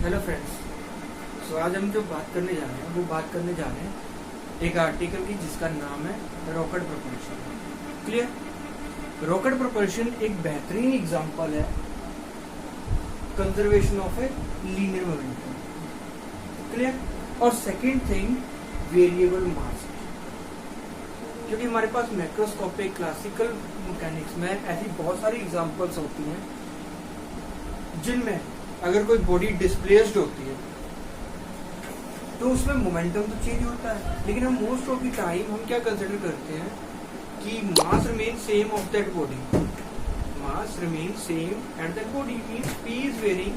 Hello friends, सो आज हम जो बात करने जा रहे हैं वो बात करने जा रहे हैं एक आर्टिकल की जिसका नाम है rocket propulsion. Clear? Rocket propulsion एक बेहतरीन एग्जांपल है conservation of a linear momentum. Clear? और सेकंड थिंग, वेरिएबल मास, क्योंकि हमारे पास मैक्रोस्कोपिक क्लासिकल मैकेनिक्स में ऐसी बहुत सारी एग्जांपल्स होती हैं जिनमें अगर कोई बॉडी डिस्प्लेस्ड होती है तो उसमें मोमेंटम तो चेंज होता है, लेकिन हम मोस्ट ऑफ द टाइम हम क्या कंसिडर करते हैं कि mass remain same of that body. Mass remain same at that body means p is varying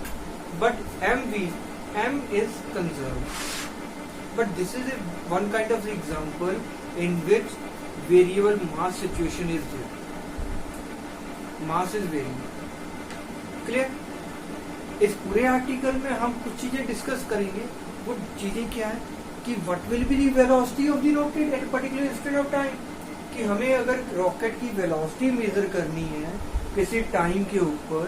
but m is conserved. But this is one kind of example in which variable mass situation is there. Mass is varying. Clear? इस पूरे article में हम कुछ चीजें discuss करेंगे। वो चीजें क्या है कि what will be the velocity of the rocket eight particular instant of time, कि हमें अगर रॉकेट की वेलोसिटी मेजर करनी है किसी टाइम के ऊपर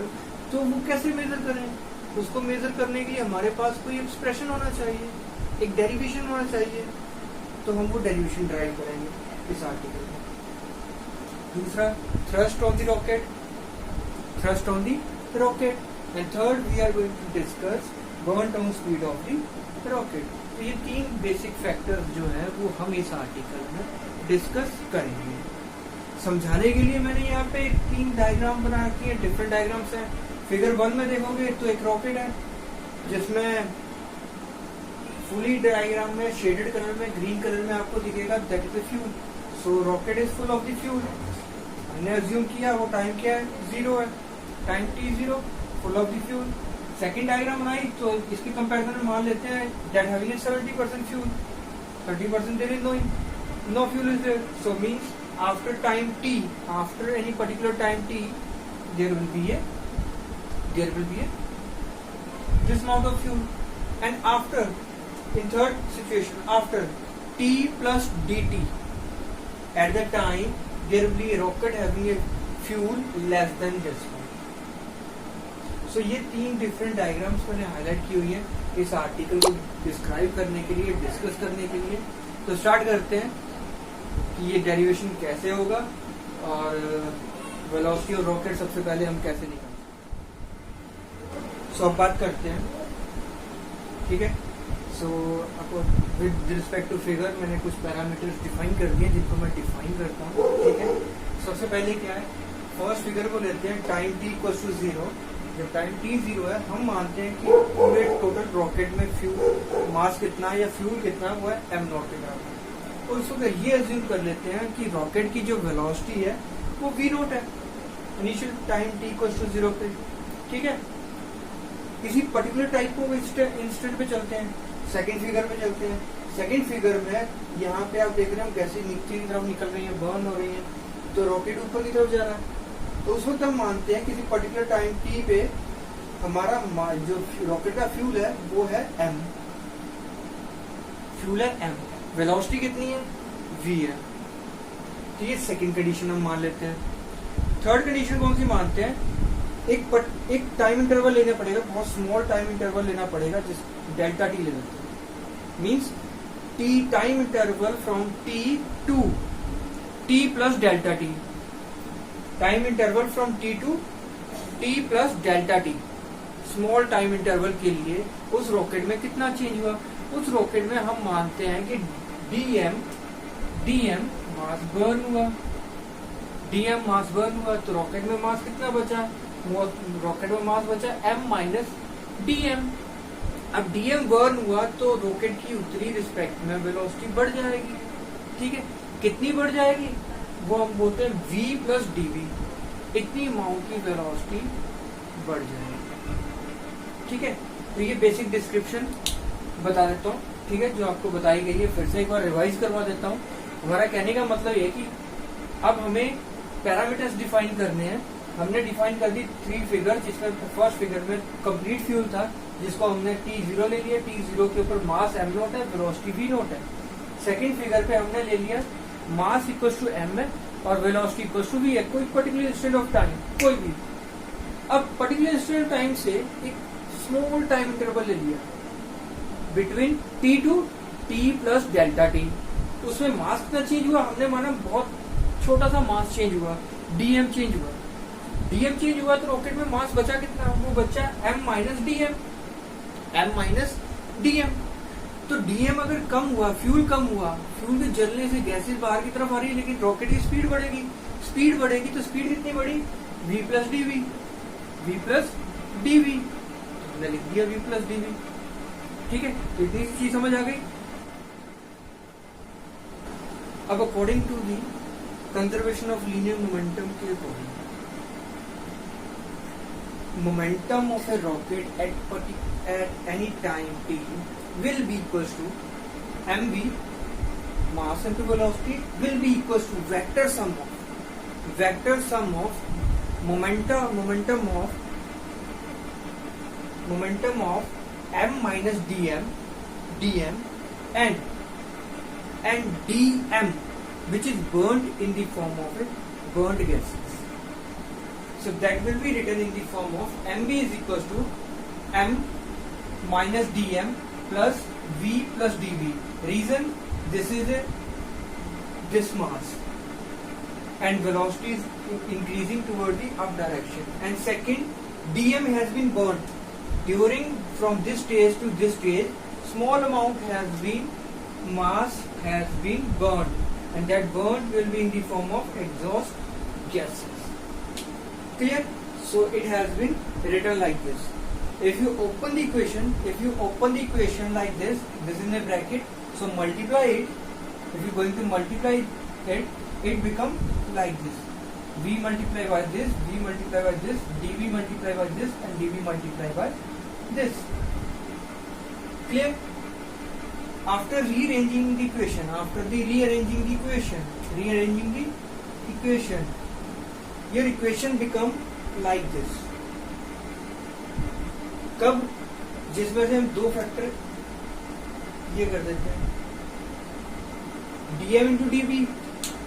तो वो कैसे मेजर करें। उसको मेजर करने के लिए हमारे पास कोई एक्सप्रेशन होना चाहिए, एक डेरिवेशन होना चाहिए, तो हम वो डेरिवेशन ड्राइव करेंगे इस आर्टिकल में। दूसरा, thrust on the rocket, thrust on the rocket, and third we are going to discuss burn down speed of the rocket. तो ये तीन बेसिक फैक्टर्स जो है वो हम इस आर्टिकल में डिस्कस करेंगे। समझाने के लिए मैंने यहाँ पे तीन डायग्राम बना रखी है, डिफरेंट डायग्राम्स हैं। फिगर 1 में देखोगे तो एक रॉकेट है जिसमें फुली डायग्राम में शेडेड कलर में ग्रीन कलर में आपको दिखेगा that is the fuel. So rocket is full of the fuel. हमने अज्यूम किया वो टाइम क्या है, 0 है, time t0, full of the fuel. Second diagram बनाई तो इसके कंपैरिजन में मान लेते हैं that having 70% fuel, 30% there is no fuel is there. So means after time t, after any particular time t, there will be a this amount of fuel, and after, in third situation, after t plus dt, at that time there will be a rocket having a fuel less than this one. So ये तीन different diagrams मैंने highlight की हुई है इस article को describe करने के लिए, डिस्कस करने के लिए। तो स्टार्ट करते हैं कि ये डेरिवेशन कैसे होगा और वेलोसिटी और रॉकेट सबसे पहले हम कैसे निकालें। सो अब बात करते हैं, ठीक है। सो आपको विद रिस्पेक्ट टू फिगर मैंने कुछ पैरामीटर्स डिफाइन कर दिए जिनको मैं डिफाइन करता हूँ, ठीक है। सबसे पहले क्या है, फर्स्ट फिगर को लेते हैं टाइम t इक्वल टू 0। जब टाइम t 0 है हम मानते हैं कि पूरे टोटल रॉकेट में फ्यूल मास कितना है या फ्यूल कितना है वो है m0 के बराबर। तो इसको ये अज्यूम कर लेते हैं कि रॉकेट की जो वेलोसिटी है वो v0 है initial time t equal to 0 पे, ठीक है। किसी पर्टिकुलर टाइप को इंस्टेंट पे चलते हैं, सेकंड फिगर पे चलते हैं। सेकंड फिगर में यहाँ पे आप देख रहे हैं कैसे नीचे की तरफ निकल रही है, बर्न हो रही है, तो रॉकेट ऊपर की तरफ जा रहा है। तो उस वक्त हम मानते हैं किसी पर्टिकुलर टाइम t पे हमारा जो रॉकेट का फ्यूल है वो है m, फ्यूल है m, वेलोसिटी कितनी है, v है। तो ये सेकंड कंडीशन हम मान लेते हैं। थर्ड कंडीशन कौन सी मानते हैं, एक टाइम इंटरवल लेना पड़ेगा, बहुत स्मॉल टाइम इंटरवल लेना पड़ेगा जिस डेल्टा टी ले लेते हैं। Means t time interval from t to t plus delta t, time interval from t to t plus delta t. Small time interval के लिए उस रॉकेट में कितना चेंज हुआ, उस रॉकेट में हम मानते हैं कि dm मास बर्न हुआ, dm मास बर्न हुआ, तो रॉकेट में मास कितना बचा, रॉकेट में मास बचा m माइनस dm। अब dm बर्न हुआ तो रॉकेट की उत्तरी रिस्पेक्ट में वेलोसिटी बढ़ जाएगी, ठीक है। कितनी बढ़ जाएगी वो हम बोलते हैं v प्लस dv, इतनी अमाउंट की वेलोसिटी बढ़ जाएगी, ठीक है। तो ये बेसिक डिस्क्रिप्शन बता देता हूँ, ठीक है, जो आपको बताई गई है। फिर से एक बार रिवाइज करवा देता हूँ। हमारा कहने का मतलब ये कि अब हमें पैरामीटर्स डिफाइन करने हैं। हमने डिफाइन कर दी 3 फिगर, जिसमें फर्स्ट फिगर में कंप्लीट फ्यूल था जिसको हमने t0 ले लिया, t0 के ऊपर मास m0 है, वेलोसिटी v0 है। सेकंड फिगर पे हमने ले लिया मास इक्वल टू m है और वेलोसिटी इक्वल टू v है, कोई पर्टिकुलर इंस्टेंट ऑफ टाइम कोई भी। अब पर्टिकुलर इंस्टेंट ऑफ टाइम से एक स्मॉल टाइम इंटरवल ले लिया between t to t plus delta t, उसमें मास कितना चेंज हुआ, हमने माना बहुत छोटा सा मास चेंज हुआ, डीएम चेंज हुआ। डीएम चेंज हुआ तो रॉकेट में मास बचा कितना, वो बचा m minus dm, m minus dm. तो डीएम अगर कम हुआ, फ्यूल कम हुआ, फ्यूल के जलने से गैसेस बाहर की तरफ आ रही है, लेकिन रॉकेट की स्पीड बढ़ेगी, स्पीड बढ़ेगी तो स्पीड कितनी बढ़ी, v plus dv, v plus dv, हमने लिख दिया वी प्लस डीवी। ठीक है, तो इतनी सी चीज समझ आ गई। अब according to the conservation of linear momentum के according, momentum of a rocket at any time t will be equals to mv, mass into velocity, will be equals to vector sum of momentum of m minus dm and dm, which is burnt in the form of a burnt gases. So that will be written in the form of mv is equals to m minus dm plus v plus dv. Reason, this is this mass and velocity is increasing toward the up direction. And second, dm has been burnt during from this stage to this stage. Small amount has been mass has been burnt, and that burnt will be in the form of exhaust gases. Clear? So it has been written like this. If you open the equation like this is in a bracket, so multiply it. If you are going to multiply it become like this. V multiply by this, V multiply by this, dV multiply by this, and dV multiply by this. Clear? After rearranging the equation, your equation become like this. कब, जिसमें से हम दो factor ये कर देते हैं, dm into dv,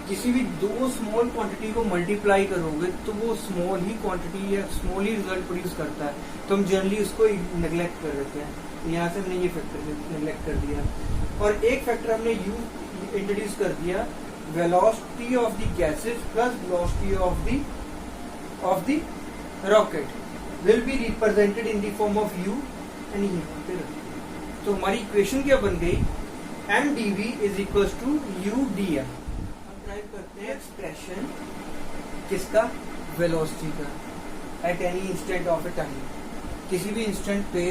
किसी भी दो स्मॉल क्वांटिटी को मल्टीप्लाई करोगे तो वो स्मॉल ही क्वांटिटी या स्मॉल ही रिजल्ट प्रोड्यूस करता है, तो हम जनरली उसको नेग्लेक्ट कर देते हैं। यहाँ से हमने ये फैक्टर नेग्लेक्ट कर दिया, और एक फैक्टर हमने u इंट्रोड्यूस कर दिया, velocity of the gases plus velocity of the rocket will be represented in the form of u, and यहाँ पे रख। तो हमारी इक्वेशन क्या बन गई, m dv is equals to u dm। हम टाइप करते हैं एक्सप्रेशन किसका, वेलोसिटी का, at any instant of A time. किसी भी इंस्टेंट पे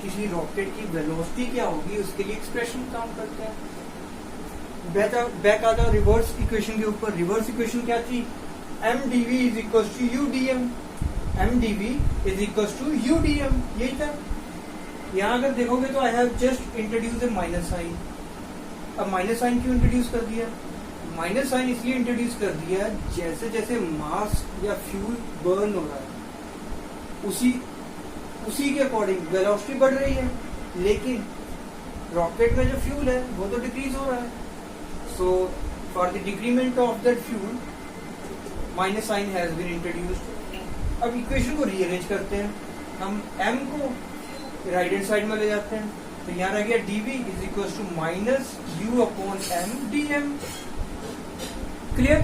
किसी रॉकेट की वेलोसिटी क्या होगी उसके लिए एक्सप्रेशन काम करते हैं। बैक आ जाओ रिवर्स इक्वेशन के ऊपर। रिवर्स इक्वेशन क्या थी, m dv is equals to u dm, m dv is equals to u dm, यही था। यहाँ अगर देखोगे तो I have just introduce a minus sign. अब माइनस साइन क्यों इंट्रोड्यूस कर दिया, माइनस साइन इसलिए इंट्रोड्यूस कर दिया जैसे जैसे मास या फ्यूल बर्न हो रहा है उसी के अकॉर्डिंग वेलोसिटी बढ़ रही है, लेकिन रॉकेट में जो फ्यूल है वो तो डिक्रीज हो रहा है। So for the decrement of that fuel minus sign has been introduced. अब इक्वेशन को रीअरेंज करते हैं, हम m को राइट हैंड साइड में ले जाते हैं, तो यहाँ रह गया dv is equal to minus u upon m dm। Clear?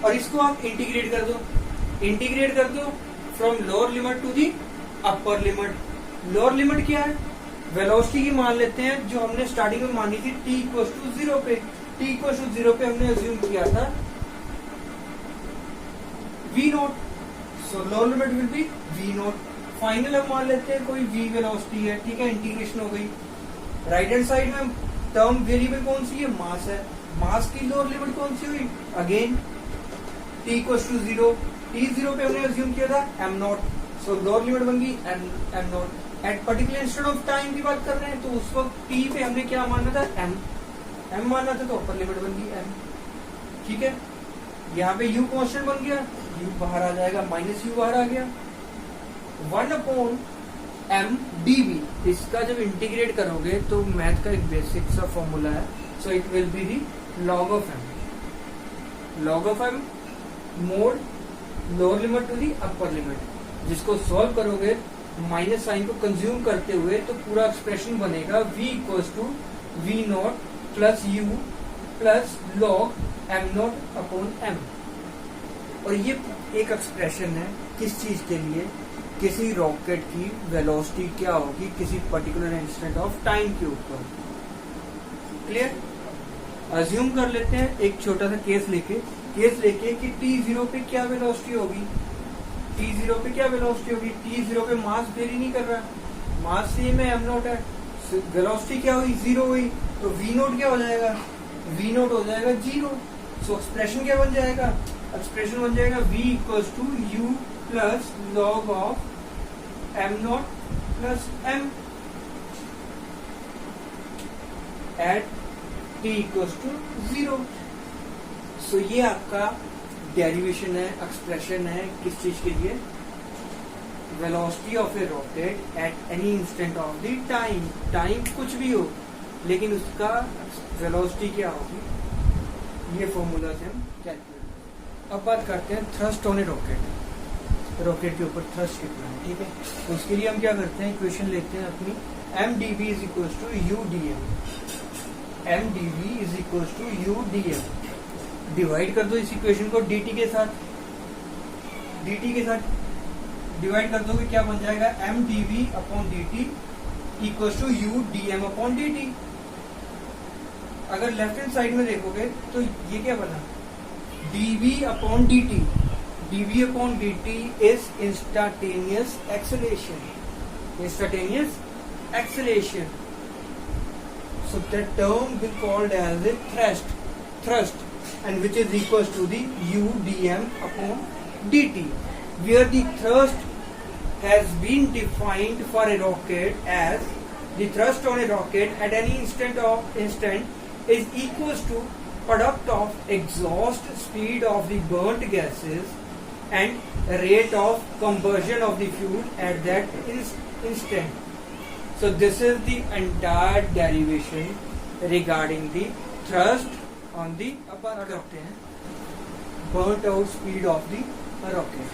और इसको आप इंटीग्रेट कर दो from lower limit to the upper limit. Lower limit क्या है, वेलोसिटी की मान लेते हैं जो हमने स्टार्टिंग में मानी थी t इक्वल टू 0 पे। t इक्वल टू 0 पे हमने अज्यूम किया था v not, so lower limit will be v not. Final हम मान लेते हैं कोई v वेलोसिटी है, ठीक है, इंटीग्रेशन हो गई। राइट हैंड साइड में टर्म वेरिएबल कौन सी है, मास है। मास की लोअर लिमिट कौन सी हुई, again t equal to 0। t 0 पे हमने अज्यूम किया था m naught, so lower limit बन गई m naught. At particular instant of time की बात कर रहे हैं, तो उस वक्त t पे हमने क्या माना था, m माना था, तो अपर लिमिट बन गई m। ठीक है, यहाँ पे u कांस्टेंट बन गया, u बाहर आ जाएगा, माइनस u बाहर आ गया। 1 अपॉन m dv, इसका जब इंटीग्रेट करोगे तो मैथ का एक बेसिक सा फॉर्मूला है, so it will be the log of m mod lower limit to the upper limit. जिसको सॉल्व करोगे माइनस साइन को कंज्यूम करते हुए तो पूरा एक्सप्रेशन बनेगा v equals to v naught plus u plus log m naught upon m. और ये एक एक्सप्रेशन है किस चीज के लिए, किसी रॉकेट की वेलोसिटी क्या होगी किसी पर्टिकुलर इंस्टेंट ऑफ टाइम के ऊपर। क्लियर? अज्यूम कर लेते हैं एक छोटा सा केस लेके कि t0 पे क्या वेलोसिटी होगी, t0 पे क्या वेलोसिटी होगी, t0 पे मास वेरी नहीं कर रहा, मास सेम है m नॉट है, वेलोसिटी क्या हुई, जीरो हुई, तो v नॉट क्या हो जाएगा, v नॉट हो जाएगा जीरो। सो एक्सप्रेशन क्या बन जाएगा, एक्सप्रेशन बन जाएगा v equals to u plus log of m not plus m at t equals to zero. So ये आपका डेरिवेशन है, एक्सप्रेशन है किस चीज के लिए, velocity of A rocket at any instant of the time. Time कुछ भी हो लेकिन उसका वेलोसिटी क्या होगी, ये फॉर्मूला से हम कैलकुलेट। अब बात करते हैं thrust on a rocket, rocket के ऊपर थ्रस्ट कितना है। ठीक है, तो उसके लिए हम क्या करते हैं, इक्वेशन लेते हैं अपनी mdv is equals to u dm, mdv is equals to u dm। Divide कर दो इस इक्वेशन को dt के साथ, dt के साथ डिवाइड कर दोगे क्या बन जाएगा, mdv upon dt equals to u dm upon dt। अगर लेफ्ट हैंड साइड में देखोगे तो ये क्या बना, dv upon dt, dv upon dt is instantaneous acceleration, instantaneous acceleration. So that term will called as a thrust, and which is equals to the u dm upon dt, where the thrust has been defined for a rocket as the thrust on a rocket at any instant is equals to product of exhaust speed of the burnt gases and rate of combustion of the fuel at that instant. So this is the entire derivation regarding the thrust on the, अब बात करते हैं burnt out speed of the rocket।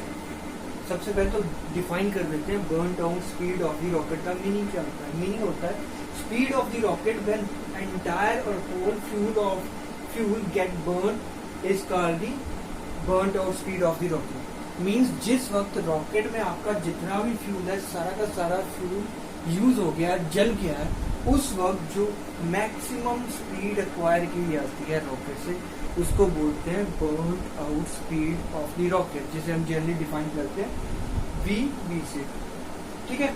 सबसे पहले तो define कर देते हैं burnt out speed of the rocket का मीनिंग क्या होता है। मीनिंग होता है speed of the rocket when entire or whole fuel get burned is called the burnt out speed of the rocket। Means जिस वक्त रॉकेट में आपका जितना भी फ्यूल है सारा का सारा फ्यूल यूज हो गया, जल गया है, उस वक्त जो मैक्सिमम स्पीड एक्वायर की जाती है रॉकेट से उसको बोलते हैं burn out speed of the rocket, जिसे हम जनरली डिफाइन करते हैं वी से। ठीक है,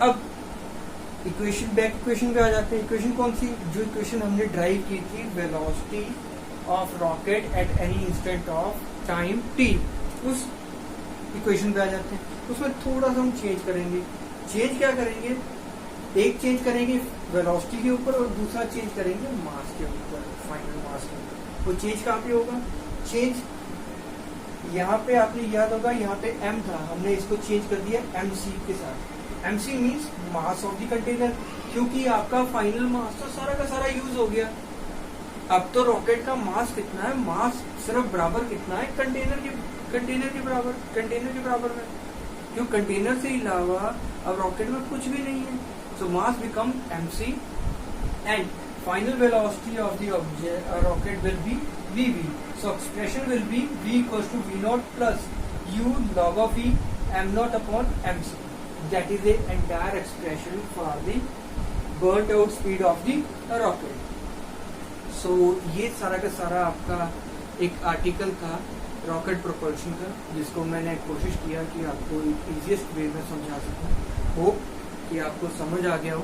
अब इक्वेशन बैक इक्वेशन पे आ जाते हैं। इक्वेशन कौन सी, जो इक्वेशन हमने ड्राइव की थी, velocity of rocket at any instant of time t, उस इक्वेशन पे आ जाते हैं। उसमें थोड़ा सा हम चेंज करेंगे। चेंज क्या करेंगे, एक चेंज करेंगे वेलोसिटी के ऊपर और दूसरा चेंज करेंगे मास के ऊपर, फाइनल मास के ऊपर। वो चेंज कहाँ पे होगा, चेंज यहाँ पे आपने याद होगा, यहाँ पे m था, हमने इसको चेंज कर दिया mc के साथ। mc means mass of the container, क्योंकि आपका फाइनल मास तो सारा का सारा यूज हो गया। अब तो रॉकेट का मास कितना है, मास सिर्फ बराबर कितना है, कंटेनर के बराबर में, क्यों कंटेनर से अलावा अब रॉकेट में कुछ भी नहीं है। So mass become mc and final velocity of the rocket will be vv। So expression will be v equals to v not plus u log of v m not upon mc। That is the entire expression for the burnt out speed of the rocket. So ये सारा का सारा आपका एक article था rocket propulsion का, जिसको मैंने कोशिश किया कि आपको एक इजीएस्ट वे में समझा सकूं। होप कि आपको समझ आ गया हो।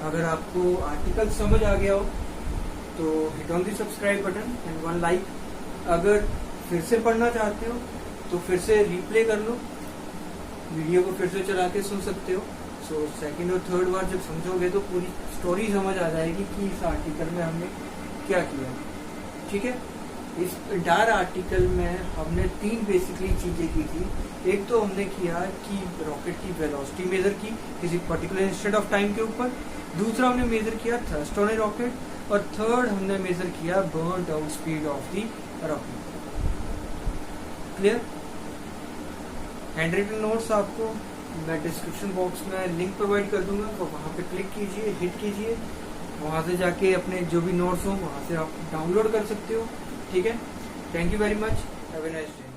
अगर आपको आर्टिकल समझ आ गया हो तो hit on the subscribe button and one like. अगर फिर से पढ़ना चाहते हो तो फिर से रिप्ले कर लो, वीडियो को फिर से चला के सुन सकते हो। सो सेकंड और थर्ड बार जब समझोगे तो पूरी स्टोरी समझ आ जाएगी कि इस आर्टिकल में हमने क्या किया। ठीक है, इस इंटायर आर्टिकल में हमने तीन बेसिकली चीजें की थी। एक तो हमने किया कि रॉकेट की वेलोसिटी मेजर की किसी पर्टिकुलर इंस्टेंट ऑफ टाइम के ऊपर, दूसरा हमने मेजर किया थ्रस्ट ऑन ए रॉकेट, और थर्ड हमने मेजर किया burned out speed of the rocket. Clear? Hand written notes आपको मैं डिस्क्रिप्शन बॉक्स में लिंक प्रोवाइड कर दूंगा, तो वहाँ पे क्लिक कीजिए, हिट कीजिए, वहाँ से जाके अपने जो भी नोट्स हो वहाँ से आप डाउनलोड कर सकते हो। ठीक है, thank you very much, have a nice day.